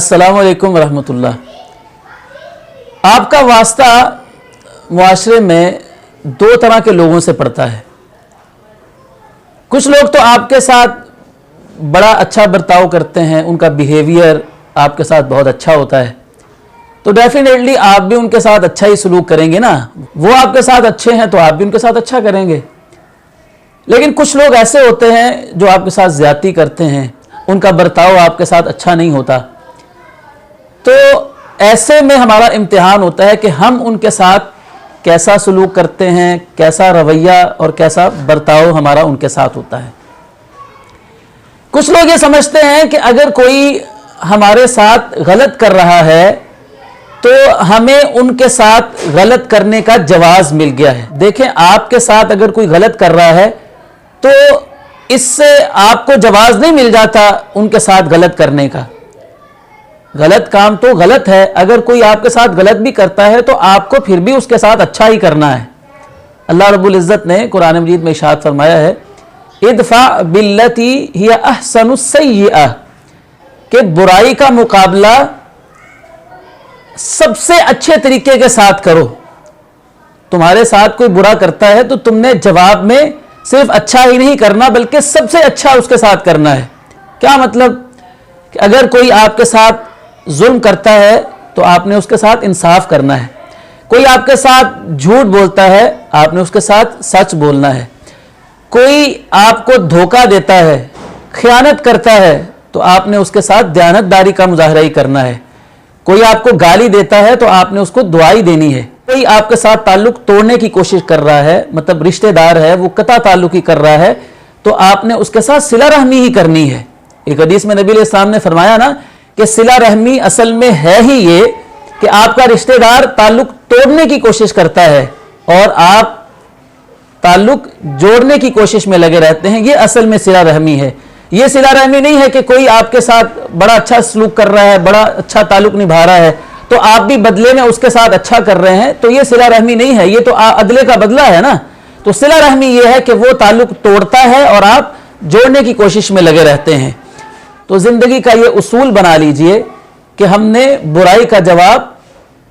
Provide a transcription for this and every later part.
अस्सलामु अलैकुम वरहमतुल्लाह। आपका वास्ता मुआशरे में दो तरह के लोगों से पड़ता है। कुछ लोग तो आपके साथ बड़ा अच्छा बर्ताव करते हैं, उनका बिहेवियर आपके साथ बहुत अच्छा होता है, तो डेफिनेटली आप भी उनके साथ अच्छा ही सलूक करेंगे ना। वो आपके साथ अच्छे हैं तो आप भी उनके साथ अच्छा करेंगे। लेकिन कुछ लोग ऐसे होते हैं जो आपके साथ ज़्यादती करते हैं, उनका बर्ताव आपके साथ अच्छा नहीं होता। तो ऐसे में हमारा इम्तिहान होता है कि हम उनके साथ कैसा सलूक करते हैं, कैसा रवैया और कैसा बर्ताव हमारा उनके साथ होता है। कुछ लोग ये समझते हैं कि अगर कोई हमारे साथ गलत कर रहा है तो हमें उनके साथ गलत करने का जवाज़ मिल गया है। देखें, आपके साथ अगर कोई गलत कर रहा है तो इससे आपको जवाज़ नहीं मिल जाता उनके साथ गलत करने का। गलत काम तो गलत है, अगर कोई आपके साथ गलत भी करता है तो आपको फिर भी उसके साथ अच्छा ही करना है। अल्लाह रब्बुल इज़्ज़त ने कुरान मजीद में इरशाद फरमाया है, इदफा बिल्लती हिया अहसनुस सय्यिआ, कि बुराई का मुकाबला सबसे अच्छे तरीके के साथ करो। तुम्हारे साथ कोई बुरा करता है तो तुमने जवाब में सिर्फ अच्छा ही नहीं करना बल्कि सबसे अच्छा उसके साथ करना है। क्या मतलब कि अगर कोई आपके साथ जुल्म करता है तो आपने उसके साथ इंसाफ करना है। कोई आपके साथ झूठ बोलता है, आपने उसके साथ सच बोलना है। कोई आपको धोखा देता है, खयानत करता है, तो आपने उसके साथ दयानतदारी का मुजाहरा ही करना है। कोई आपको गाली देता है तो आपने उसको दुआई देनी है। कोई आपके साथ ताल्लुक तोड़ने की कोशिश कर रहा है, मतलब रिश्तेदार है वो कता ताल्लुक ही कर रहा है, तो आपने उसके साथ सिला रहमी ही करनी है। एक हदीस में नबी अलैहिस्सलाम ने फरमाया ना कि सिला रहमी असल में है ही ये कि आपका रिश्तेदार ताल्लुक तोड़ने की कोशिश करता है और आप ताल्लुक जोड़ने की कोशिश में लगे रहते हैं। ये असल में सिला रहमी है। ये सिला रहमी नहीं है कि कोई आपके साथ बड़ा अच्छा सलूक कर रहा है, बड़ा अच्छा ताल्लुक निभा रहा है तो आप भी बदले में उसके साथ अच्छा कर रहे हैं, तो ये सिला रहमी नहीं है, ये तो अदले का बदला है ना। तो सिला रहमी ये है कि वो ताल्लुक तोड़ता है और आप जोड़ने की कोशिश में लगे रहते हैं। तो ज़िंदगी का ये उसूल बना लीजिए कि हमने बुराई का जवाब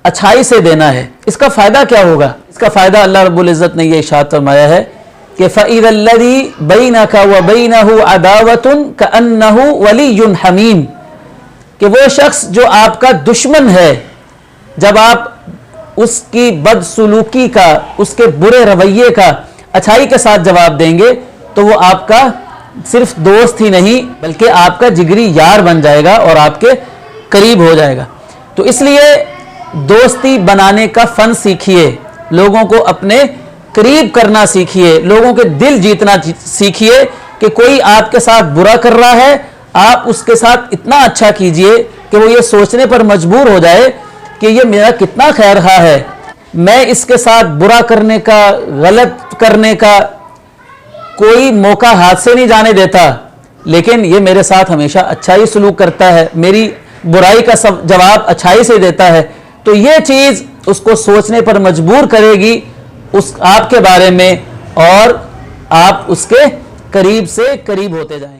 अच्छाई से देना है। इसका फ़ायदा क्या होगा? इसका फ़ायदा अल्लाह रब्बुल इज़्ज़त ने ये इरशाद फरमाया है कि फ़इज़ल्लज़ी बैनका व बैनहु अदावतुन कअन्नहु वलियुन हमीम, कि वो शख्स जो आपका दुश्मन है, जब आप उसकी बदसलूकी का, उसके बुरे रवैये का अच्छाई के साथ जवाब देंगे तो वो आपका सिर्फ दोस्त ही नहीं बल्कि आपका जिगरी यार बन जाएगा और आपके करीब हो जाएगा। तो इसलिए दोस्ती बनाने का फन सीखिए, लोगों को अपने करीब करना सीखिए, लोगों के दिल जीतना सीखिए कि कोई आपके साथ बुरा कर रहा है, आप उसके साथ इतना अच्छा कीजिए कि वो ये सोचने पर मजबूर हो जाए कि ये मेरा कितना खैरखवाह है, मैं इसके साथ बुरा करने का, गलत करने का कोई मौका हाथ से नहीं जाने देता, लेकिन ये मेरे साथ हमेशा अच्छा ही सलूक करता है, मेरी बुराई का सब जवाब अच्छाई से देता है। तो ये चीज़ उसको सोचने पर मजबूर करेगी उस आपके बारे में और आप उसके करीब से करीब होते जाएंगे।